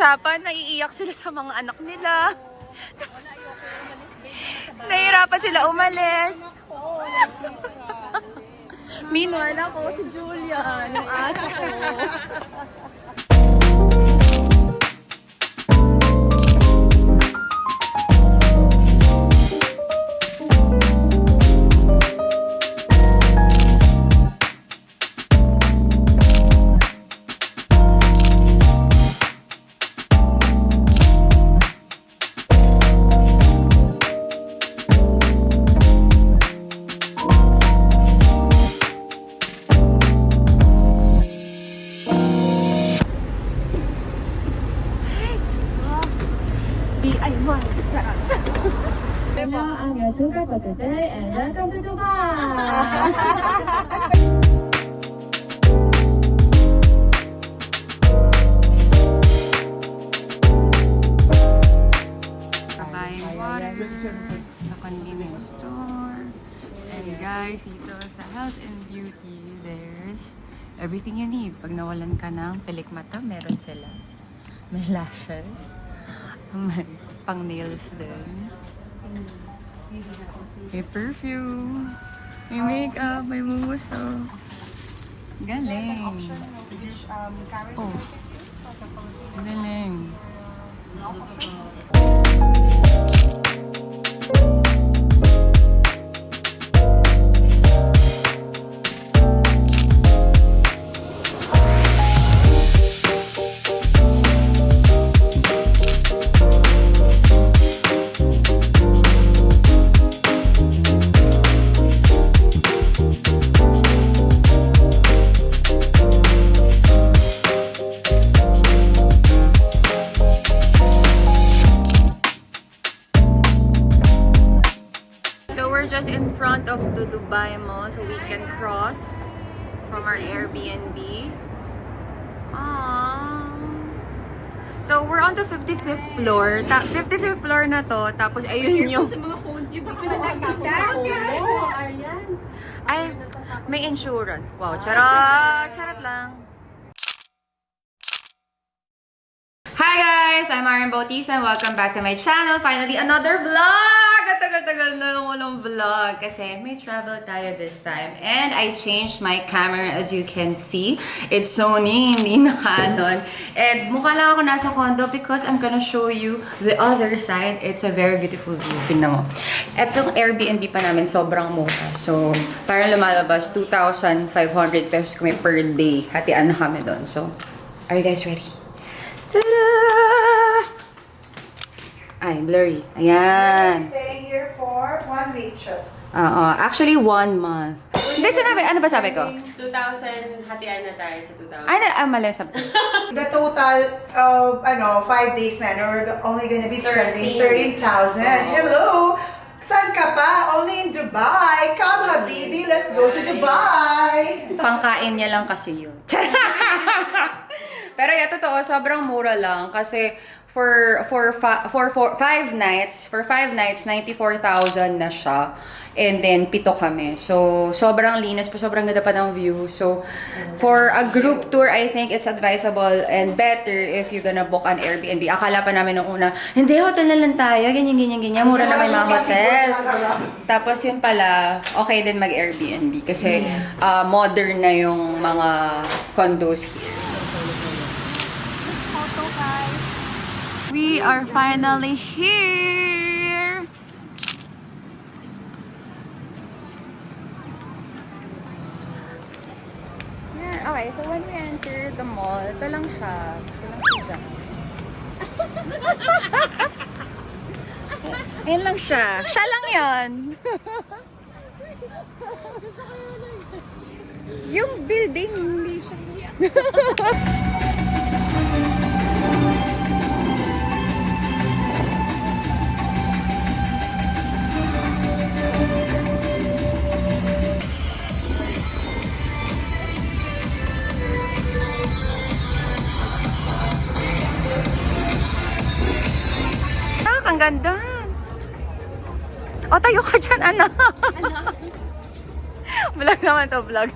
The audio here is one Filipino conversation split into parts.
usapan, naiiyak sila sa mga anak nila. Nahihirapan sila umalis. Meanwhile ako, si Julia, yung aso ko. Hello, I'm your tour guide for today and welcome to Dubai! Buying water sa convenience store. And guys, dito sa health and beauty, there's everything you need. Pag nawalan ka ng pilik mata, meron sila. May lashes. May pang nails din. May perfume. May makeup. May muso. Galing. Oh. Galing. Just in front of the Dubai Mall, so we can cross from our Airbnb. So we're on the 55th floor. 55th floor na to. Tapos ayun yung... sa mga phones yung sa Ay, may insurance. Wow, charot! Charot lang. Hi guys! I'm Marian Bautista and welcome back to my channel. Finally, another vlog! Tagal-tagal na lang walang vlog kasi may travel tayo this time. And I changed my camera as you can see. It's Sony, hindi na Canon. And mukha lang ako nasa condo because I'm gonna show you the other side. It's a very beautiful view. Tingnan mo. Etong Airbnb pa namin sobrang mura. So, parang lumalabas 2,500 pesos kami per day. Hatian na kami doon. So, are you guys ready? Ta-da! Ay, blurry. Ayan. Stay here for 1 week just. Actually 1 month. Hindi, sinabi. Ano ba sabi ko? 2,000, hatian na tayo sa 2,000. Ay, mali sabi. The total of 5 days na, we're only gonna be spending 13,000. Hello! Saan ka pa? Only in Dubai. Come, Habibi, let's go to Dubai. Pangkain niya lang kasi yun. Pero yeah, totoo, sobrang mura lang kasi for 5 nights, 94,000 na siya. And then 7 kami. So, sobrang linis pa, sobrang ganda pa ng view. So, for a group tour, I think it's advisable and better if you're gonna book an Airbnb. Akala pa namin nung una, hindi, hotel na lang tayo, ganyan. Mura na may mga hotel. Tapos yun pala, okay din mag-Airbnb kasi modern na yung mga condos here. We are finally here! Yeah, okay, so when we enter the mall, ito lang siya. Ayan lang siya. Siya lang yan. Yung building, hindi siya. Ang ganda. O, tayo ka dyan, anak. Vlog naman to, vlog.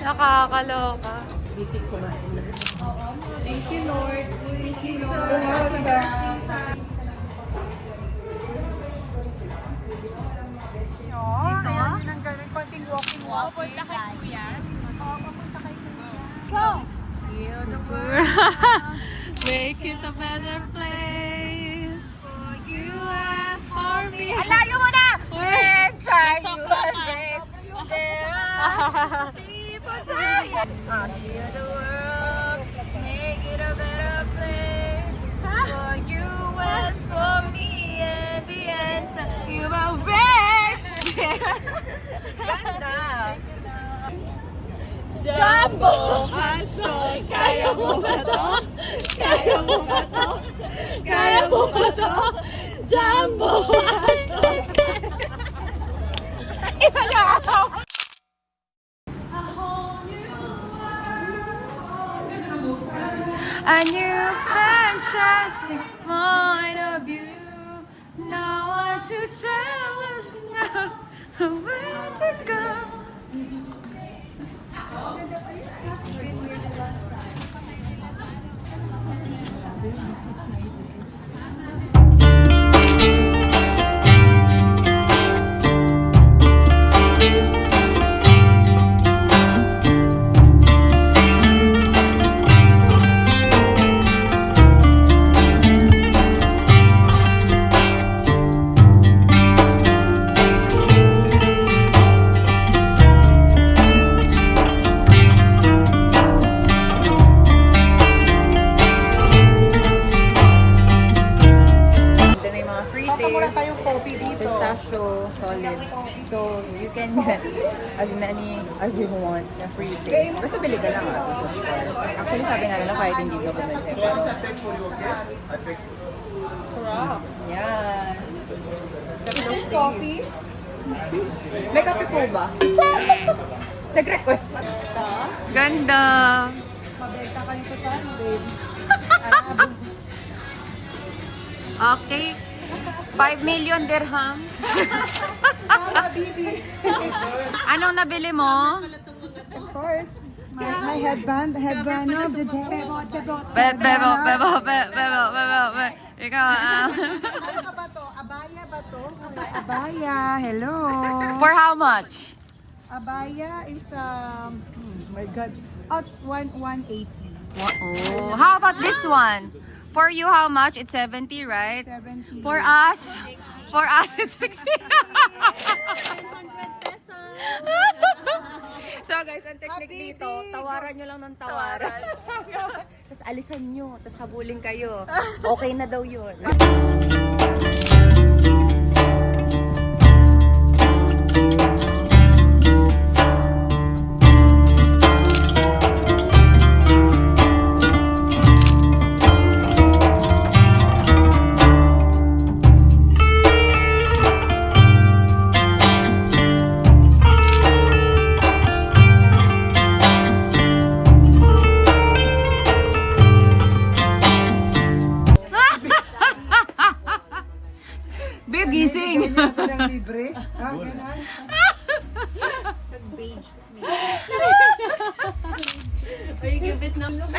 Nakakaloka. Busy kumain na. Thank you, Lord. Thank you, Lord. Oo, diba? Ayan din ang ganun. Konting walking. Heal the world, make it a better place for you and for me. Alayo mo na! When time you embrace, there are people dying. Heal the world, make it a better place for you and for me. And the answer you will raise. Ganda! Jumbo! Aso! Kaya mo ba to? Kaya mo ba to? Kaya mo ba to? Jumbo! Aso! A new fantastic point of view. No one to tell us now where to go. Then may mga free Pakamura taste, tayong coffee dito. pistachio, solid. So you can get as many as you want na free taste. Basta bili ka lang sa store. Actually sabi nga nila kahit hindi ka bumili. Yes. This coffee. May kape po ba? Nag-request. Ganda. Mabenta ka dito sa ano, babe? Okay. 5 million dirham. Mama, bibi. Anong nabili mo? Of course. My headband of the day. Bebo. Ikaw, Ano ba to? Abaya ba to? Abaya, hello. For how much? Abaya is, my God, at 180. Oh, how about this one? For you, how much? It's 70, right? 70. For us, it's 60. So guys, ang technique dito, tawaran nyo lang ng tawaran. Tapos alisan nyo, tapos habulin kayo. Okay na daw yun. Babe, gising! Ganyan ako ng libre. Ah, ganun.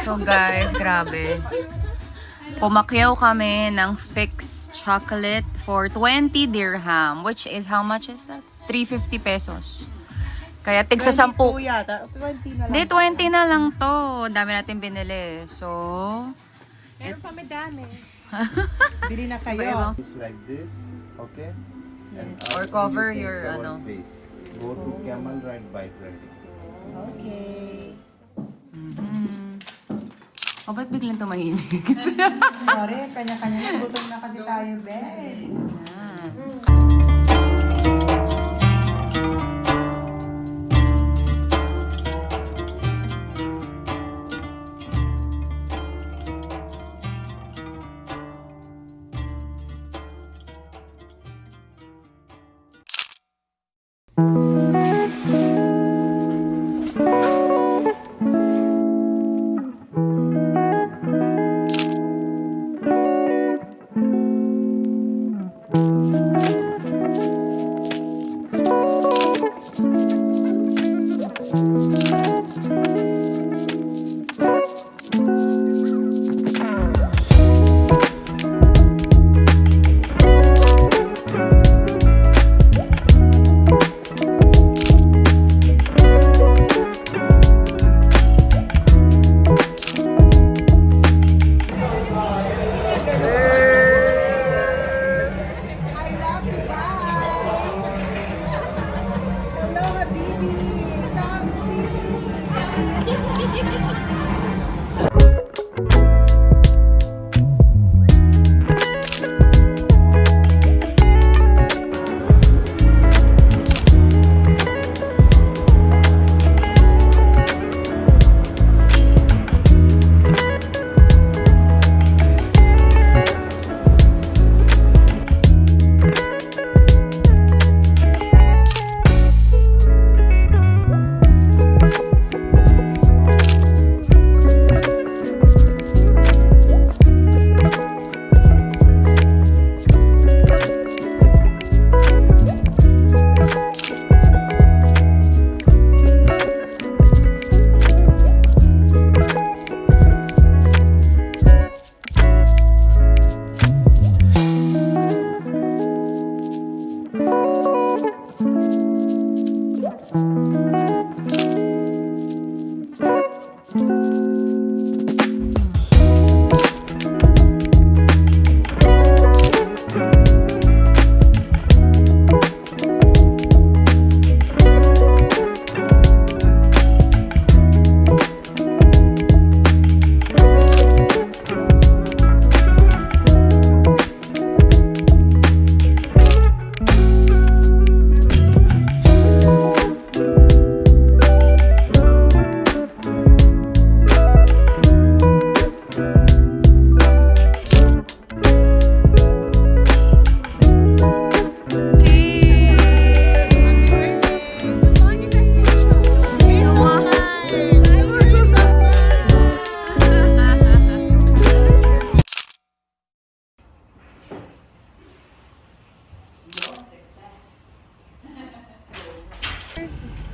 So guys, grabe. Pumakyaw kami ng fixed chocolate for 20 dirham, which is, how much is that? 350 pesos. Kaya tig sa 10. 22 yata. 20 na lang. Hindi, 20 na lang to. Dami natin binili. So, Meron pa may dami. Bili na kayo. Iba-iba. Just like this, okay? And Or us, cover you take your, the ano. one face. Go to camel ride, bike riding. Okay. oh, ba't biglang tumahimik? Sorry, kanya-kanya na. Gutom na kasi tayo, be.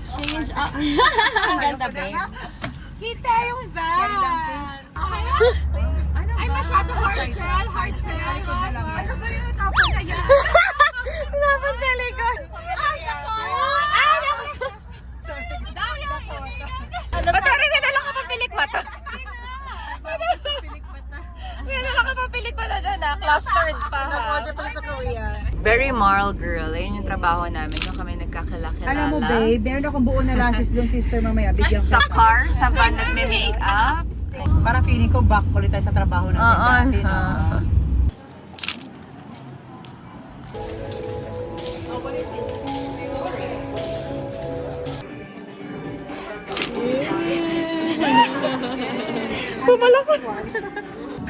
Change up. Ang ganda, babe. Kita yung van. Ay, masyado hard sell. Hard sell. Ano ba yun? Tapon na yan. Napon sa likod. Ay, ako. Ay, ako. Ba't may dala ka pa pilik mata? May dala ka pa pilik mata dyan ah. Clustered pa ha. Nag-order pala sa Korea. Very moral girl. Ayun yung trabaho namin. Yung kami nagkakilala. Alam mo babe, meron akong buo na lashes doon sister mamaya. Bigyan Sa ka. car, sa van nagme-makeup. Parang feeling ko back ulit tayo sa trabaho natin dati. No?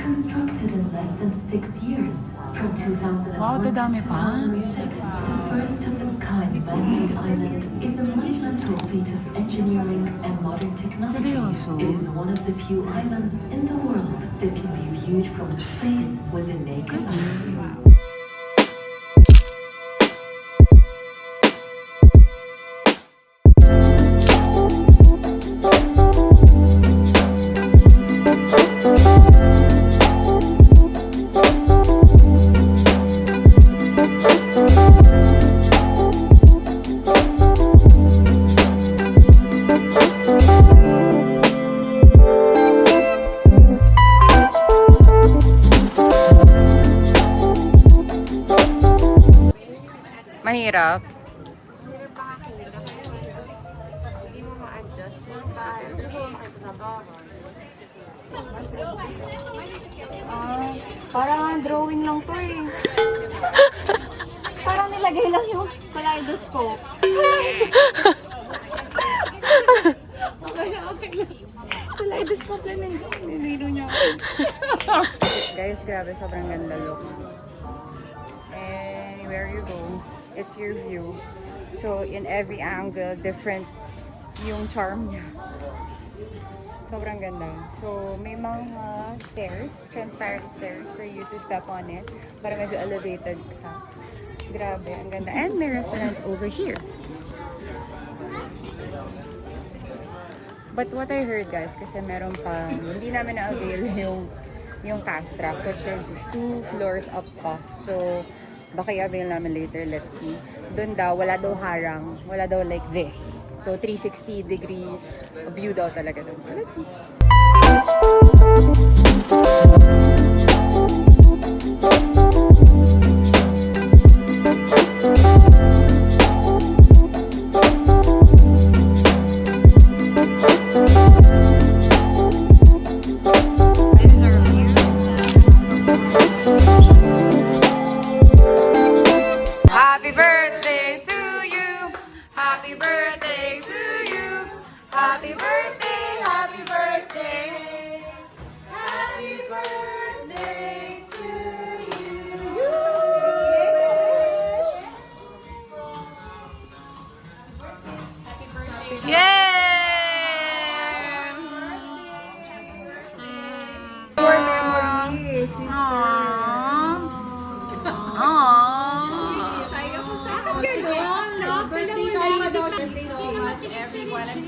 Constructed in less than 6 years, from 2001 Wow, to dadami pa. 2006, the first of its kind man-made island is a monumental feat of engineering and modern technology. It is one of the few islands in the world that can be viewed from space with the naked eye. Mahirap. Parang drawing lang to eh. Parang nilagay lang yung kaleidoscope. Kaleidoscope lang yung niliro niya. Guys, grabe, sobrang ganda look. Anywhere you go, it's your view. So, in every angle, different yung charm niya. Sobrang ganda. So, may mga stairs, transparent stairs for you to step on it para medyo elevated ka. Grabe, ang ganda. And may restaurant over here. But what I heard guys, kasi meron pa, hindi namin na-avail yung fast track, which is 2 floors up pa. So, baka i-avail namin later, let's see. Doon daw, wala daw harang, wala daw like this. So, 360-degree view daw talaga doon. So, let's see.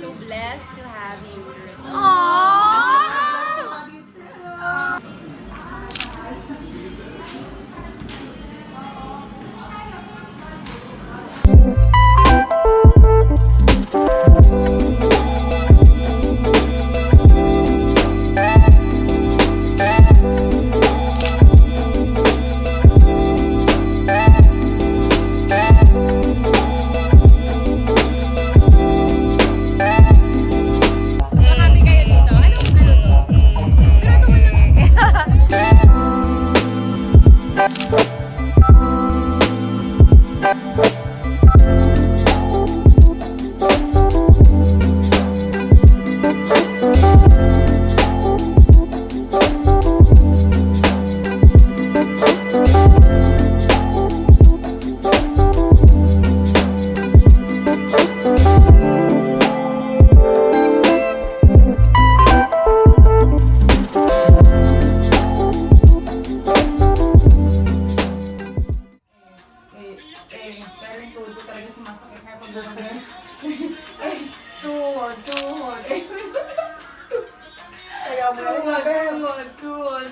so blessed to have you. Love you too. Happy kayo dito? Anong ano to? Pero ito wala. Pero yung todo talaga sumasakit na pag gano'n. Tuhod. Sayaw mo na rin, Mabel. Tuhod.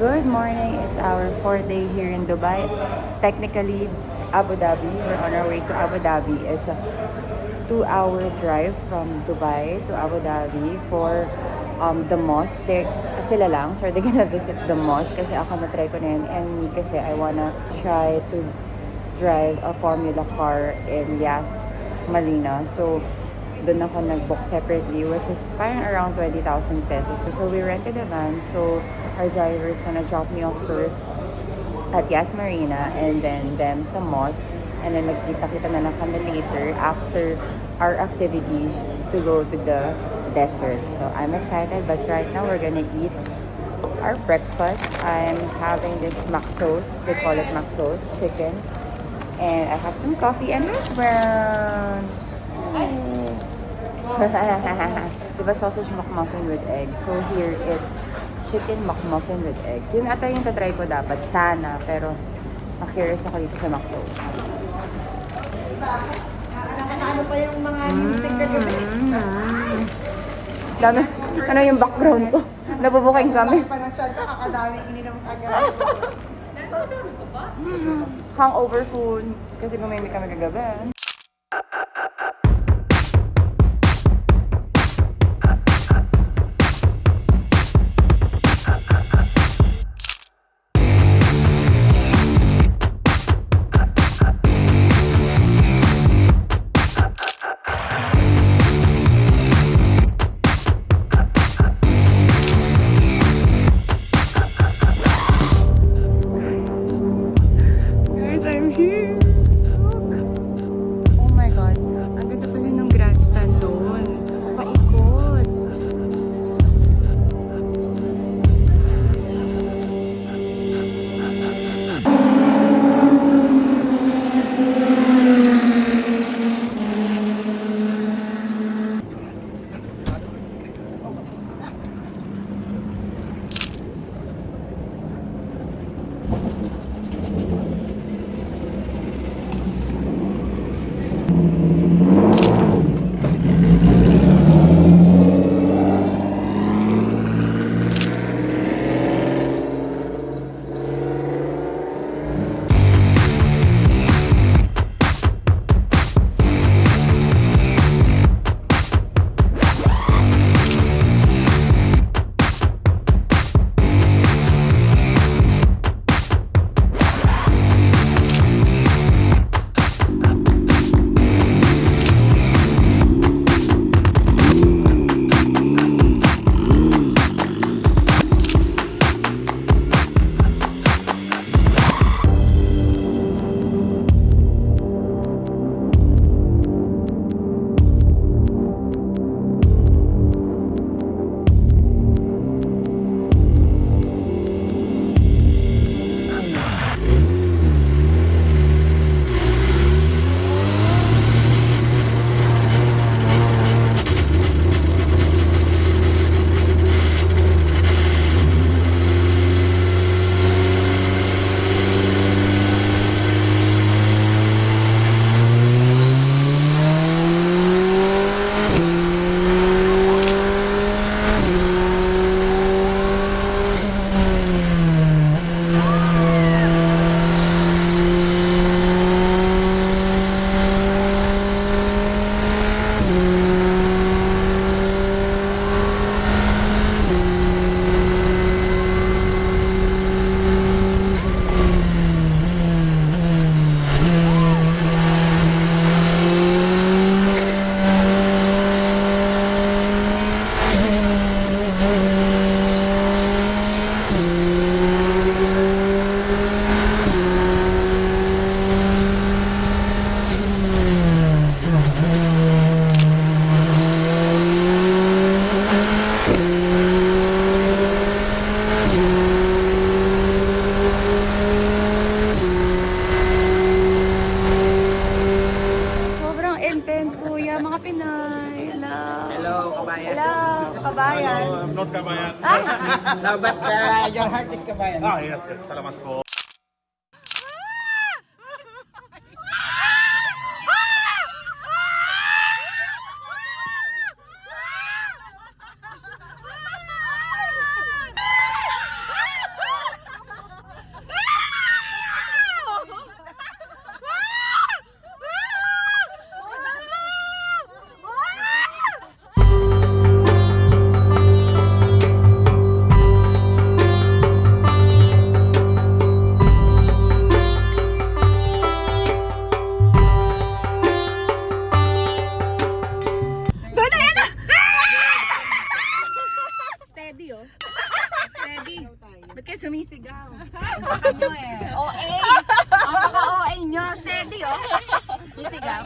Good morning. It's our 4th day here in Dubai. Technically, Abu Dhabi. We're on our way to Abu Dhabi. It's a 2-hour drive from Dubai to Abu Dhabi for the mosque. Sila lang. So, they're gonna visit the mosque kasi ako na-try ko na yan. And me kasi I wanna try to drive a Formula car in Yas Marina. So, doon ako nag-book separately, which is parang around 20,000 pesos. So, we rented a van. So, our driver is gonna drop me off first at Yas Marina and then them sa mosque. And then, nagkita-kita na lang kami later after our activities to go to the desert. So, I'm excited. But right now, we're gonna eat our breakfast. I'm having this mac toast. They call it mac toast chicken. And I have some coffee and hash brown. Diba sausage McMuffin with egg? So here it's chicken McMuffin with eggs. Yun ata yung tatry ko dapat. Sana. Pero curious ako dito sa McDonald's. Ano pa yung mga music kagabi? Dami. Ano yung background ko? Nabubuking kami. Pa ng chat, kakadaming ininom agad. Hangover food. Kasi gumimik kami kagabi. Guys, I'm here. Oh my God. Ang ganda pala ng grandstand doon. Paikot. not Kabayan. No, but your heart is Kabayan. Ah, yes, yes. Salamat po. Steady, oh. Steady. Ba't kayo sumisigaw? Ang baka nyo eh. OA. Ang baka OA nyo. Steady, oh. Sumisigaw.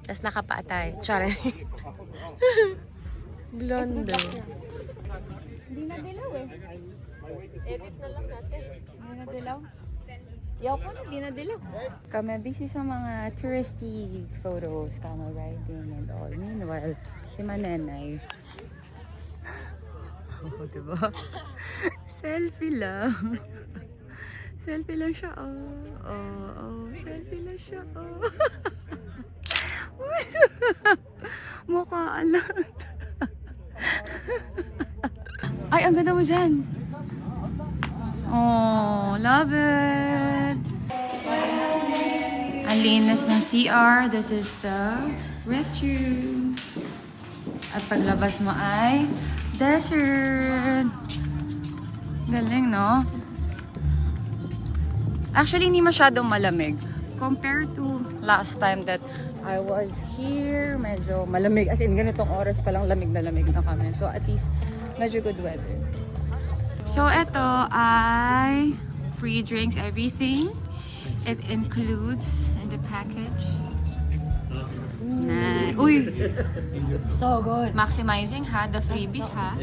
Tapos nakapatay. Char. Blonde. Hindi na dilaw eh. Edit na lang natin. Hindi na dilaw. Yaw ko na, hindi na dilaw. Kami busy sa mga touristy photos, camel riding and all. Meanwhile, si Manenay. Oh, diba? Selfie lang. Selfie lang siya, oh. Selfie lang siya, oh. Mukha lang. Ay, ang ganda mo dyan. Oh, love it. Ang linis ng CR. This is the restroom. At paglabas mo ay desert. Galing, no? Actually, hindi masyadong malamig. Compared to last time that I was here, medyo malamig. As in, ganitong oras palang lamig na kami. So, at least, medyo good weather. So, ito ay free drinks, everything. It includes in the package. Nice. Uy! So good. Maximizing ha, the freebies ha.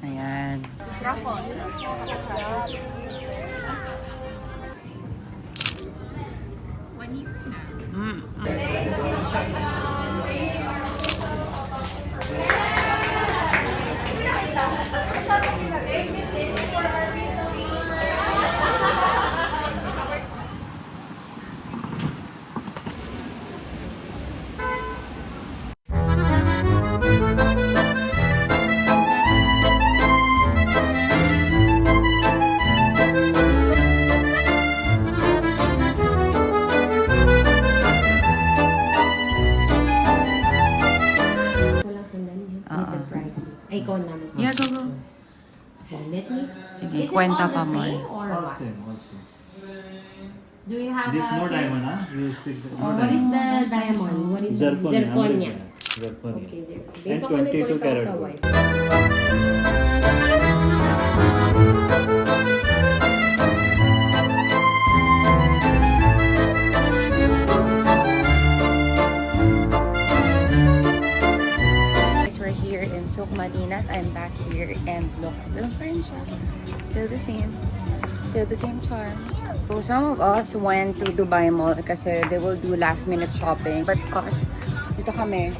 Ayan. Ay, ikaw naman. Yeah, go. Okay, let me. Sige, Is it kwenta all the pa mo. same or All what? same, all same. Do you have This a no same- diamond, huh? You speak the no What is diamond. the That's nice, diamond? oh. What is Zirconia. zirconia? Zirconia. Okay, zirconia. And Baka kunin ko 22 ito karat sa gold. wife. Guys, we're here in Souk Madinat. I'm back here and look, little friend siya. Still the same. Still the same charm. So some of us went to Dubai Mall kasi they will do last minute shopping. But us, dito kami,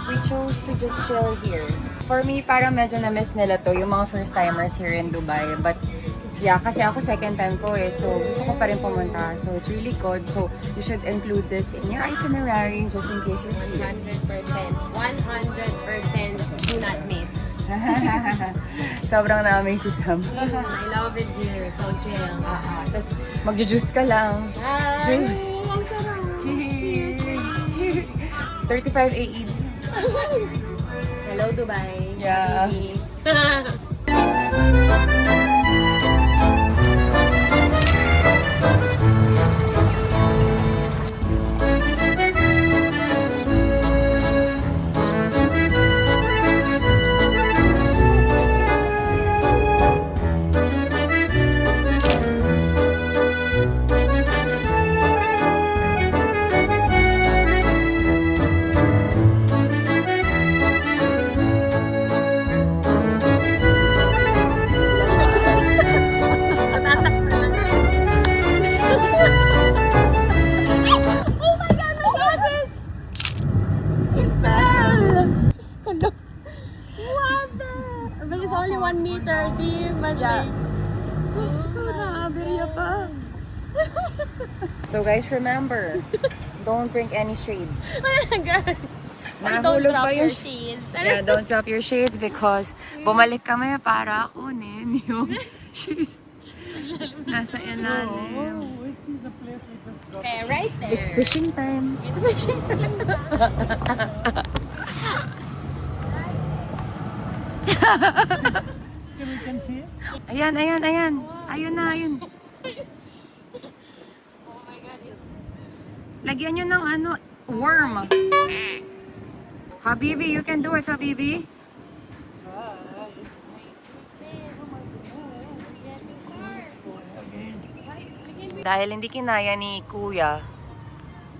we chose to just chill here. For me, parang medyo na-miss nila to, yung mga first timers here in Dubai. But Yeah, kasi ako second time ko eh. So, gusto ko pa rin pumunta. So, it's really good. So, you should include this in your itinerary just in case you're free. 100%. 100% do not miss. Sobrang na-amaze si Sam. I love it here. So chill. Tapos, magju-juice ka lang. Ay, ang sarap. Cheers! 35 AED. Hello, Dubai. Yeah. Baby. But it's only 1 meter deep, but like, So guys, remember, don't bring any shades. don't Nahulog drop pa your yung shades. Yeah, don't drop your shades because bumalik kami para kunin yung shades. Nasa ilalim. Okay, right there. It's fishing time. Ayan, ayan, ayan. Ayun na, ayun. Lagyan nyo ng ano, worm. Habibi, you can do it, Habibi. Dahil hindi kinaya ni Kuya,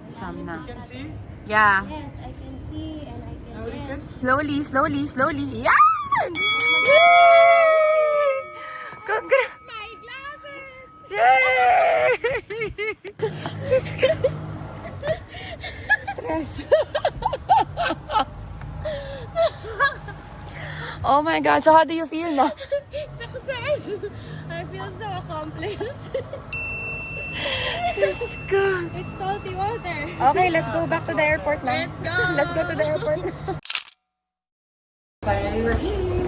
Sam na. Yeah. Yes, I can see and I can hear. Slowly, slowly, slowly. Yan! Yay! Congrats! My glasses! Yay! Diyos ko. Stress. Oh my God. So how do you feel now? Success! I feel so accomplished. Diyos ko. It's salty water. Okay, let's go back to the airport now. Let's go. Let's go to the airport now. Finally, we're here.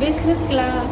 Business class.